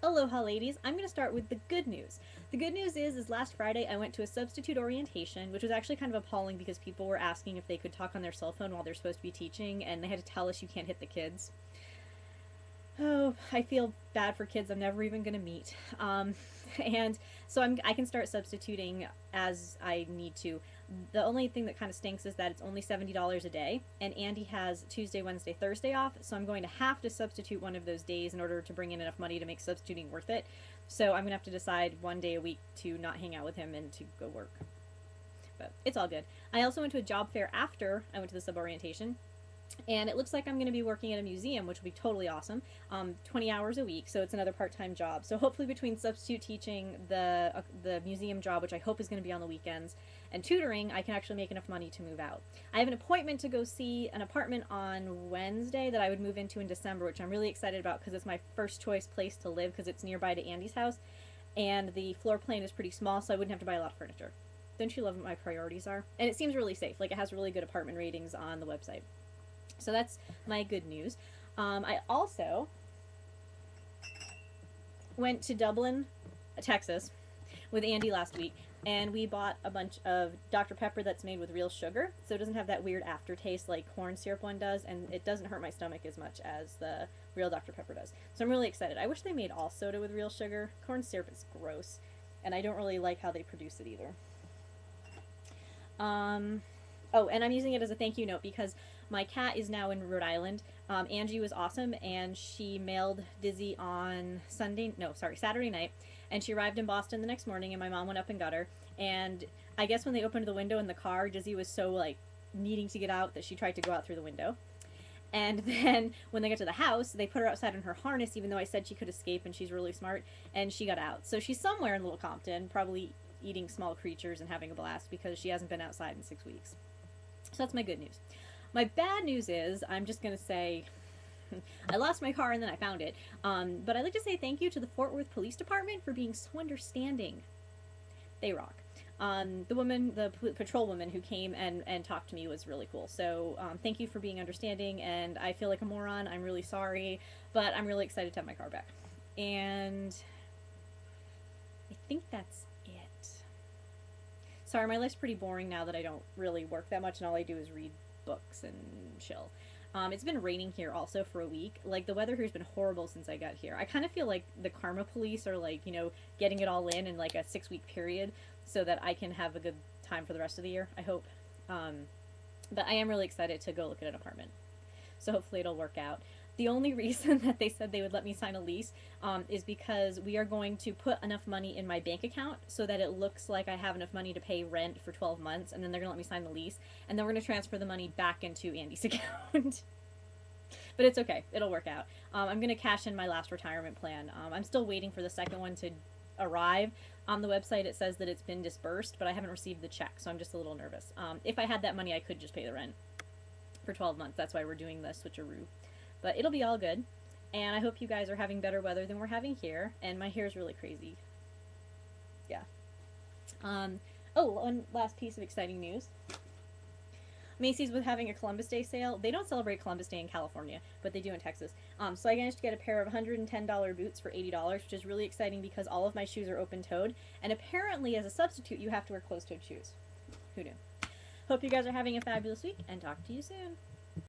Aloha ladies, I'm going to start with the good news. The good news is last Friday I went to a substitute orientation, which was actually kind of appalling because people were asking if they could talk on their cell phone while they're supposed to be teaching, and they had to tell us you can't hit the kids. Oh, I feel bad for kids I'm never even going to meet. And so I can start substituting as I need to. The only thing that kind of stinks is that it's only $70 a day, and Andy has Tuesday, Wednesday, Thursday off, so I'm going to have to substitute one of those days in order to bring in enough money to make substituting worth it. So I'm going to have to decide one day a week to not hang out with him and to go work. But it's all good. I also went to a job fair after I went to the sub orientation, and it looks like I'm going to be working at a museum, which will be totally awesome. 20 hours a week, so it's another part-time job. So hopefully between substitute teaching, the museum job, which I hope is going to be on the weekends, and tutoring, I can actually make enough money to move out. I have an appointment to go see an apartment on Wednesday that I would move into in December, which I'm really excited about because it's my first choice place to live because it's nearby to Andy's house, and the floor plan is pretty small, so I wouldn't have to buy a lot of furniture. Don't you love what my priorities are? And it seems really safe. Like, it has really good apartment ratings on the website. So that's my good news. I also went to Dublin, Texas, with Andy last week, and we bought a bunch of Dr. Pepper that's made with real sugar, so it doesn't have that weird aftertaste like corn syrup one does, and it doesn't hurt my stomach as much as the real Dr. Pepper does. So I'm really excited. I wish they made all soda with real sugar. Corn syrup is gross, and I don't really like how they produce it either. Oh, and I'm using it as a thank you note because my cat is now in Rhode Island. Angie was awesome, and she mailed Dizzy on Saturday night, and she arrived in Boston the next morning, and my mom went up and got her. And I guess when they opened the window in the car, Dizzy was so like needing to get out that she tried to go out through the window. And then when they got to the house, they put her outside in her harness, even though I said she could escape and she's really smart, and she got out. So she's somewhere in Little Compton, probably eating small creatures and having a blast because she hasn't been outside in 6 weeks. So that's my good news. My bad news is, I'm just going to say, I lost my car and then I found it. But I'd like to say thank you to the Fort Worth Police Department for being so understanding. They rock. The patrol woman who came and talked to me was really cool. So thank you for being understanding, and I feel like a moron. I'm really sorry, but I'm really excited to have my car back. And I think that's it. Sorry, my life's pretty boring now that I don't really work that much and all I do is read books and chill. It's been raining here also for a week. Like, the weather here's been horrible since I got here. I kind of feel like the karma police are, like, getting it all in like a 6-week period so that I can have a good time for the rest of the year, I hope. But I am really excited to go look at an apartment. So hopefully it'll work out. The only reason that they said they would let me sign a lease is because we are going to put enough money in my bank account so that it looks like I have enough money to pay rent for 12 months, and then they're going to let me sign the lease, and then we're going to transfer the money back into Andy's account. But it's okay. It'll work out. I'm going to cash in my last retirement plan. I'm still waiting for the second one to arrive. On the website it says that it's been disbursed, but I haven't received the check, so I'm just a little nervous. If I had that money, I could just pay the rent for 12 months. That's why we're doing the switcheroo. But it'll be all good. And I hope you guys are having better weather than we're having here. And my hair's really crazy. Yeah. Oh, one last piece of exciting news. Macy's was having a Columbus Day sale. They don't celebrate Columbus Day in California, but they do in Texas. So I managed to get a pair of $110 boots for $80, which is really exciting because all of my shoes are open-toed. And apparently, as a substitute, you have to wear closed-toed shoes. Who knew? Hope you guys are having a fabulous week, and talk to you soon.